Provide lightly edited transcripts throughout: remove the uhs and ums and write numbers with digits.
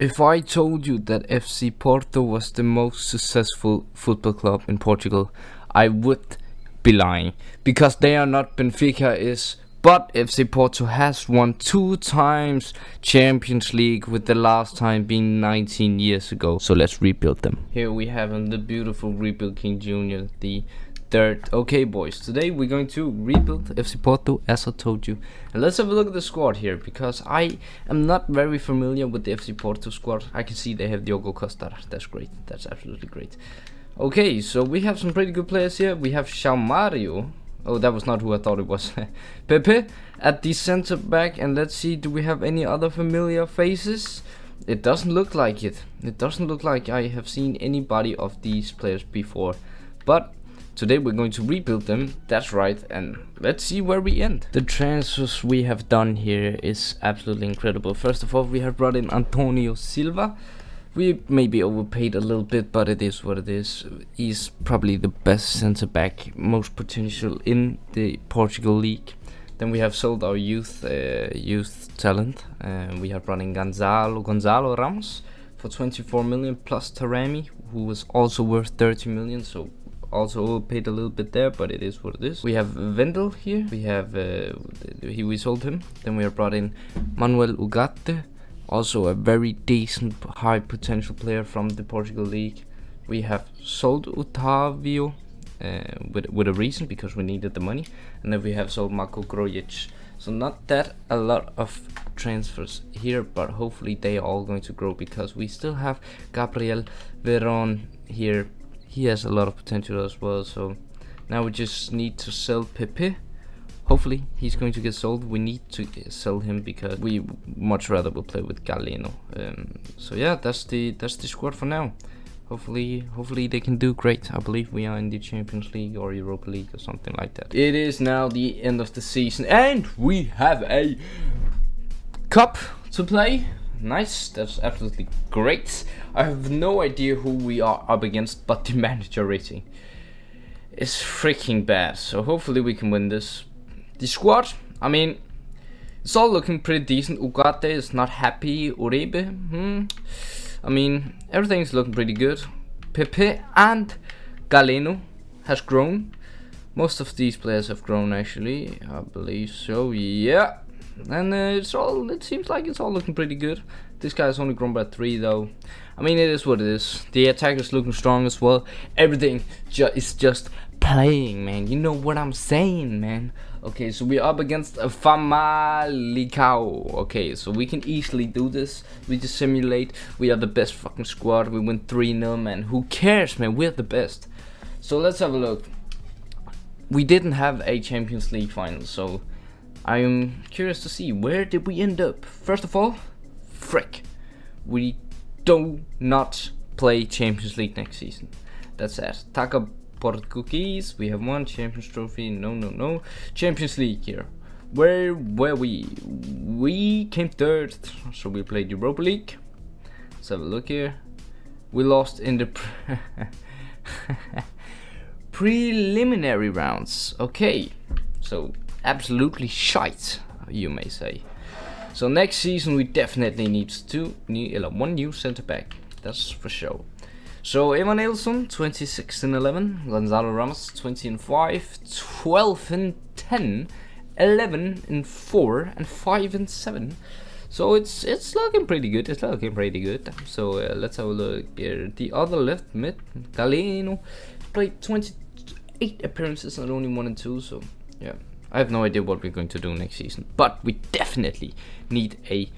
If I told you that FC Porto was the most successful football club in Portugal, I would be lying, because they are not Benfica is, but FC Porto has won 2 times Champions League, with the last time being 19 years ago. So let's rebuild them. Here we have the beautiful Rebuild King Jr., the third. Okay boys, today we're going to rebuild FC Porto, as I told you. And let's have a look at the squad here, because I am not very familiar with the FC Porto squad. I can see they have Diogo Costa. That's great, that's absolutely great. Okay, so we have some pretty good players here. We have Mario. Oh, that was not who I thought it was. Pepe at the center back, and let's see, do we have any other familiar faces? It doesn't look like it. It doesn't look like I have seen anybody of these players before. But today we're going to rebuild them, that's right, and let's see where we end. The transfers we have done here is absolutely incredible. First of all, we have brought in Antonio Silva. We maybe overpaid a little bit, but it is what it is. He's probably the best center back, most potential in the Portugal league. Then we have sold our youth talent. We have brought in Gonzalo Ramos for 24 million, plus Taremi, who was also worth 30 million, so also overpaid a little bit there, but it is what it is. We have Wendel here. We have we sold him. Then we have brought in Manuel Ugarte, also a very decent, high potential player from the Portugal league. We have sold Otavio with a reason, because we needed the money. And then we have sold Marko Grujic. So not that a lot of transfers here, but hopefully they are all going to grow, because we still have Gabriel Veron here. He has a lot of potential as well. So now we just need to sell Pepe. Hopefully he's going to get sold. We need to sell him, because we much rather will play with Galeno. So yeah, that's the squad for now. Hopefully they can do great. I believe we are in the Champions League or Europa League or something like that. It is now the end of the season, and we have a cup to play. Nice, that's absolutely great. I have no idea who we are up against, but the manager rating is freaking bad. So hopefully we can win this. The squad, I mean, it's all looking pretty decent. Ugarte is not happy. Uribe, I mean, everything's looking pretty good. Pepe and Galeno has grown. Most of these players have grown, actually, I believe so. Yeah. And it seems like it's all looking pretty good. This guy's only grown by 3 though. I mean, it is what it is. The attack is looking strong as well. Everything is just playing, man. You know what I'm saying, man. Okay, so we're up against a Famalicão. Okay, so we can easily do this. We just simulate. We are the best fucking squad. We win 3-0, man. Who cares, man? We're the best. So let's have a look. We didn't have a Champions League final, so I am curious to see, where did we end up? First of all, frick, we do not play Champions League next season. That's sad. Taka Portuguese, we have 1 Champions Trophy. No. Champions League here. Where were we? We came 3rd, so we played Europa League. Let's have a look here. We lost in the preliminary rounds. Okay, so absolutely shite, you may say. So next season we definitely need 1 new center back, that's for sure. So Evan Nilsson 26 and 11, Gonzalo Ramos 20 and 5, 12 and 10, 11 and 4, and 5 and 7. So it's looking pretty good. It's looking pretty good. So let's have a look here. The other left mid, Galeno, played 28 appearances and only 1 and 2. So yeah, I have no idea what we're going to do next season, but we definitely need a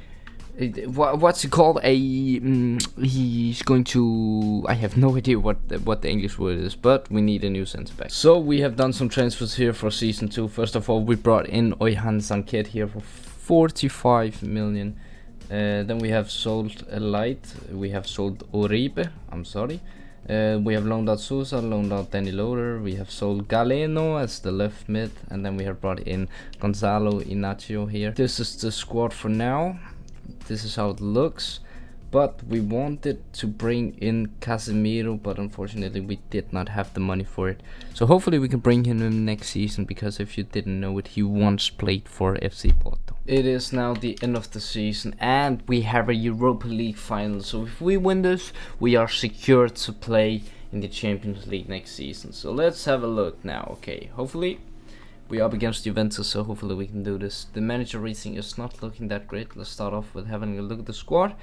what's it called? He's going to. I have no idea what the English word is, but we need a new centre back. So we have done some transfers here for season 2. First of all, we brought in Oyhan Sanket here for 45 million. Then we have sold a light. We have sold Uribe. I'm sorry. We have loaned out Sousa, loaned out Danny Loader. We have sold Galeno as the left mid, and then we have brought in Gonzalo Inacio here. This is the squad for now. This is how it looks, but we wanted to bring in Casemiro, but unfortunately we did not have the money for it. So hopefully we can bring him in next season, because if you didn't know it, he once played for FC Porto. It is now the end of the season and we have a Europa League final. So if we win this, we are secured to play in the Champions League next season. So let's have a look now. Okay, hopefully we're up against Juventus, so hopefully we can do this. The manager rating is not looking that great. Let's start off with having a look at the squad.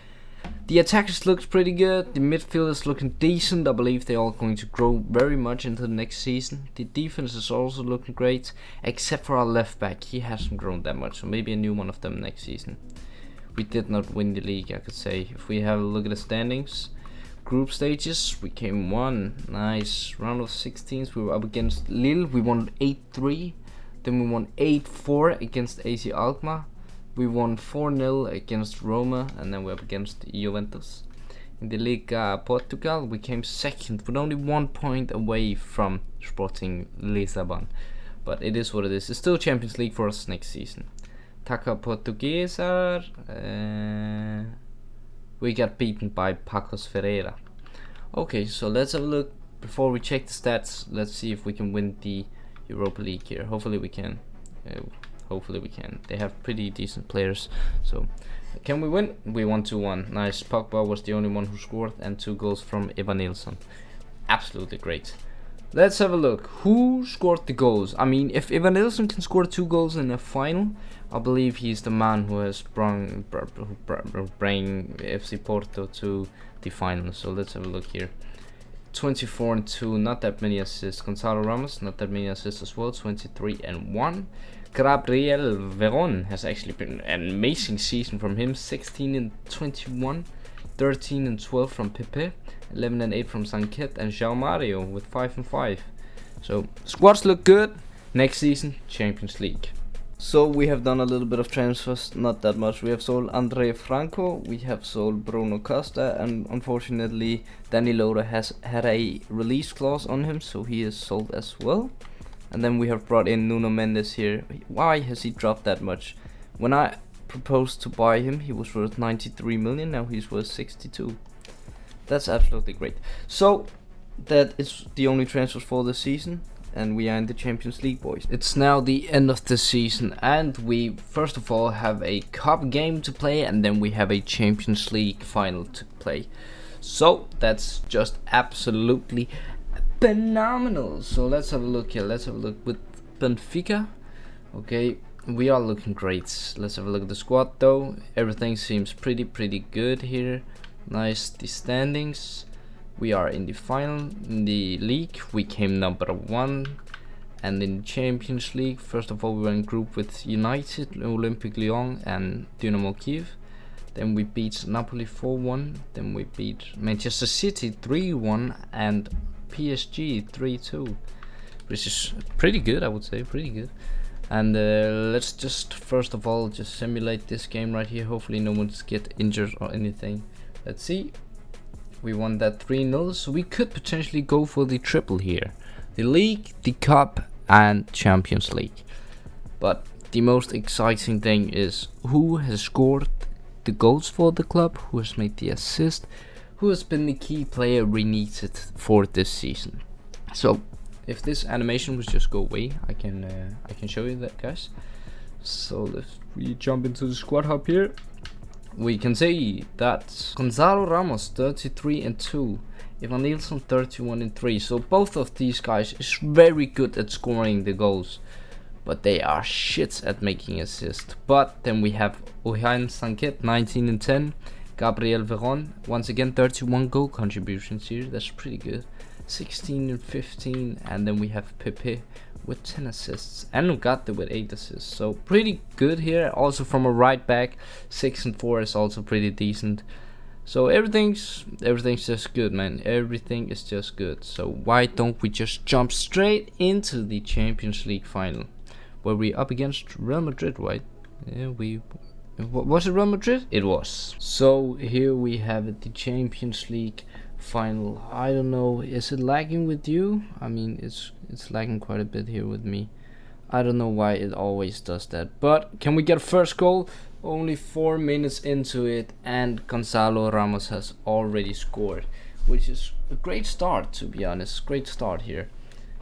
The attackers looks pretty good. The midfield is looking decent. I believe they're all going to grow very much into the next season. The defense is also looking great, except for our left back. He hasn't grown that much, so maybe a new one of them next season. We did not win the league, I could say. If we have a look at the standings, group stages, we came one. Nice. Round of 16s, we were up against Lille. We won 8-3. Then we won 8-4 against AC Alkmaar. We won 4-0 against Roma, and then we're up against Juventus. In the Liga Portugal, we came second with only 1 point away from Sporting Lisbon. But it is what it is. It's still Champions League for us next season. Taca Portuguesa, we got beaten by Pacos Ferreira. Okay, so let's have a look. Before we check the stats, let's see if we can win the Europa League here. Hopefully we can. Hopefully we can. They have pretty decent players. So can we win? We won 2-1. Nice. Pogba was the only one who scored, and 2 goals from Evanilson. Absolutely great. Let's have a look. Who scored the goals? I mean, if Evanilson can score 2 goals in a final, I believe he's the man who has bring FC Porto to the final. So let's have a look here. 24-2, not that many assists. Gonzalo Ramos, not that many assists as well. 23-1. Gabriel Veron has actually been an amazing season from him. 16-21, 13-12 from Pepe, 11-8 from Sanket, and João Mario with 5-5. So squads look good. Next season, Champions League. So we have done a little bit of transfers, not that much. We have sold Andre Franco, we have sold Bruno Costa, and unfortunately Danny Loda has had a release clause on him, so he is sold as well. And then we have brought in Nuno Mendes here. Why has he dropped that much? When I proposed to buy him, he was worth 93 million, now he's worth 62. That's absolutely great. So that is the only transfers for this season, and we are in the Champions League, boys. It's now the end of the season, and we first of all have a cup game to play, and then we have a Champions League final to play. So that's just absolutely phenomenal. So let's have a look here. Let's have a look with Benfica. Okay, we are looking great. Let's have a look at the squad though. Everything seems pretty good here. Nice. The standings, we are in the final. In the league, we came number 1, and in the Champions League, first of all, we were in group with United, Olympique Lyon, and Dynamo Kiev. Then we beat Napoli 4-1. Then we beat Manchester City 3-1 and PSG 3-2, which is pretty good, I would say, pretty good. And let's just first of all just simulate this game right here. Hopefully no one's get injured or anything. Let's see. We won that 3-0, so we could potentially go for the triple here: the league, the cup, and Champions League. But the most exciting thing is who has scored the goals for the club, who has made the assist, who has been the key player we needed for this season. So if this animation would just go away, I can show you that, guys. So if we jump into the squad hub here, we can see that Gonzalo Ramos 33-2, Evanilson 31-3. So both of these guys is very good at scoring the goals, but they are shit at making assists. But then we have Ohain Sanket 19-10. Gabriel Veron, once again 31 goal contributions here, that's pretty good. 16-15, and then we have Pepe with 10 assists, and Ugarte with 8 assists, so pretty good here. Also from a right back, 6-4 is also pretty decent. So everything's just good, man. Everything is just good. So why don't we just jump straight into the Champions League final, where we up against Real Madrid, right? Yeah, was it Real Madrid? It was. So here we have it, the Champions League final. I don't know, is it lagging with you? I mean, it's lagging quite a bit here with me. I don't know why it always does that. But can we get a first goal? Only 4 minutes into it, and Gonzalo Ramos has already scored, which is a great start, to be honest. Great start here.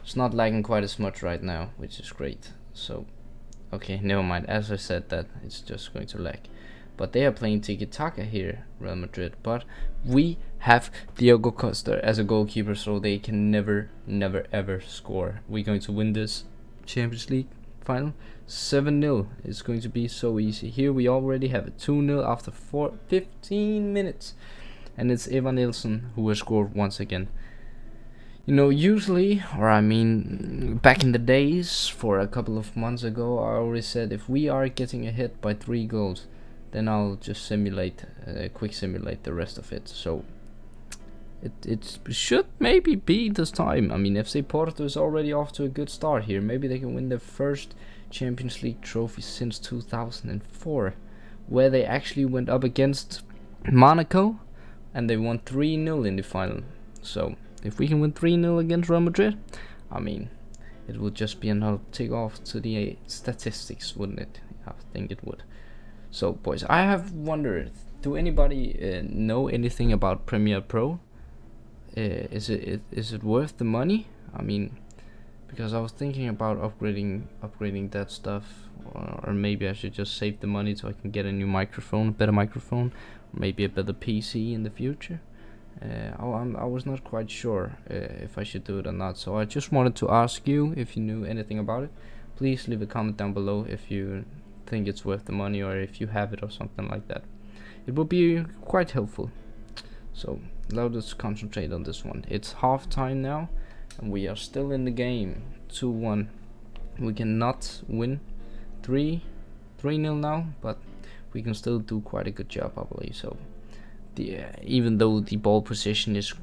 It's not lagging quite as much right now, which is great. So Okay, never mind. As I said, that it's just going to lag. But they are playing tiki-taka here, Real Madrid. But we have Diego Costa as a goalkeeper, so they can never ever score. We're going to win this Champions League final 7-0. It's going to be so easy. Here we already have it 2-0 after 15 minutes. And it's Evan Nilsson who has scored once again. You know, usually, or I mean, back in the days, for a couple of months ago, I already said if we are getting a hit by 3 goals, then I'll just quick simulate the rest of it. So it should maybe be this time. I mean, FC Porto is already off to a good start here. Maybe they can win their first Champions League trophy since 2004, where they actually went up against Monaco and they won 3-0 in the final. So if we can win 3-0 against Real Madrid, I mean, it would just be another tick off to the statistics, wouldn't it? I think it would. So, boys, I have wondered, do anybody know anything about Premiere Pro? Is it worth the money? I mean, because I was thinking about upgrading that stuff, or maybe I should just save the money so I can get a new microphone, a better microphone, maybe a better PC in the future. I was not quite sure if I should do it or not, so I just wanted to ask you if you knew anything about it. Please leave a comment down below if you think it's worth the money or if you have it or something like that. It would be quite helpful. So let us concentrate on this one. It's half time now and we are still in the game. 2-1. We cannot win 3-0 now, but we can still do quite a good job, I believe. So even though the ball position is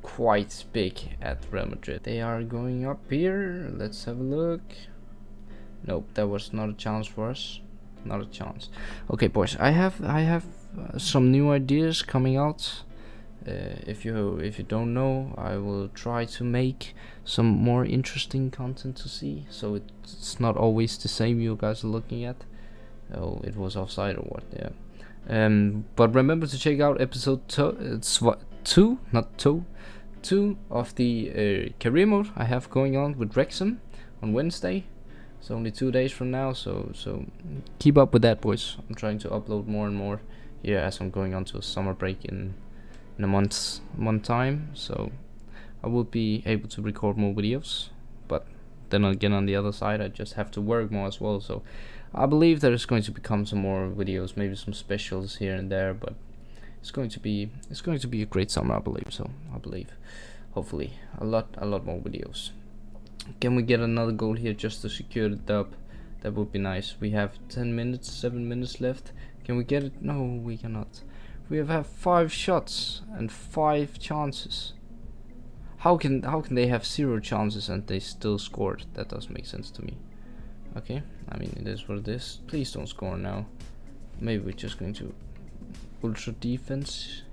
quite big at Real Madrid. They are going up here. Let's have a look. Nope, that was not a chance for us. Not a chance. Okay, boys, I have some new ideas coming out. If you don't know, I will try to make some more interesting content to see, so it's not always the same you guys are looking at. Oh, it was offside or what? Yeah. But remember to check out episode 2 of the career mode I have going on with Wrexham on Wednesday. It's only 2 days from now, so keep up with that, boys. I'm trying to upload more and more here as I'm going on to a summer break in a month time, so I will be able to record more videos. But then again, on the other side, I just have to work more as well, so I believe there is going to become some more videos, maybe some specials here and there, but it's going to be a great summer, I believe. So I believe, hopefully, a lot more videos. Can we get another goal here just to secure the dub? That would be nice. We have 7 minutes left. Can we get it? No, we cannot. We have 5 shots and 5 chances. How can they have 0 chances and they still scored? That doesn't make sense to me. Okay, I mean, it is what it is. Please don't score now. Maybe we're just going to ultra defense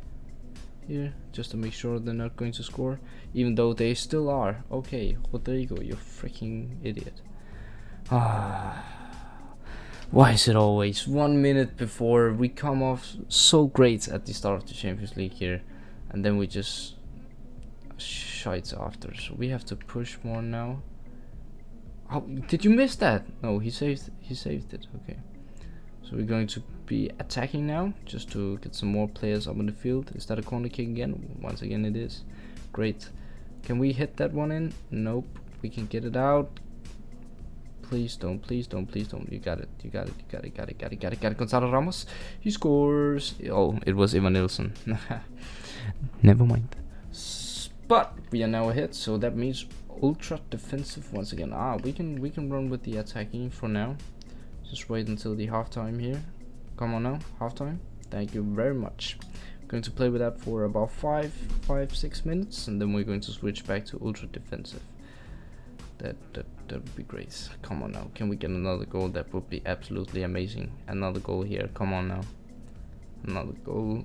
here, just to make sure they're not going to score, even though they still are. Okay, Rodrigo, you freaking idiot. Why is it always 1 minute before we come off so great at the start of the Champions League here, and then we just shite after? So we have to push more now. Oh, did you miss that? No, he saved it. Okay, so we're going to be attacking now, just to get some more players up in the field. Is that a corner kick again? Once again it is. Great. Can we hit that one in? Nope. We can get it out. Please don't. You got it. Gonzalo Ramos. He scores. Oh, it was Evan Nilsson. Never mind. But we are now ahead, so that means ultra defensive once again. We can run with the attacking for now. Just wait until the halftime here. Come on now, halftime. Thank you very much. I'm going to play with that for about 5-6 minutes, and then we're going to switch back to ultra defensive. That would be great. Come on now, can we get another goal? That would be absolutely amazing. Another goal here. Come on now. Another goal.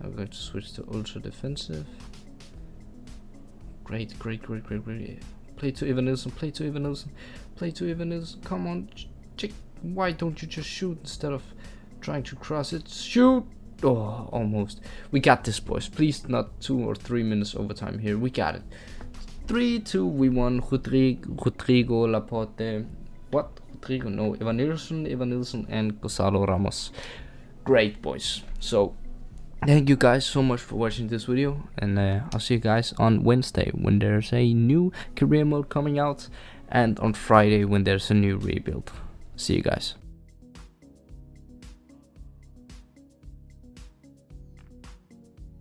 I'm going to switch to ultra defensive. Great. Play to Evan Nilsson. Come on, chick. Why don't you just shoot instead of trying to cross it? Shoot! Oh, almost. We got this, boys. Please, not 2 or 3 minutes overtime here. We got it. 3-2 we won. Rodrigo Laporte, what? Rodrigo? No, Evan Nilsson and Gonzalo Ramos. Great, boys. So thank you guys so much for watching this video, and I'll see you guys on Wednesday when there's a new career mode coming out, and on Friday when there's a new rebuild. See you guys.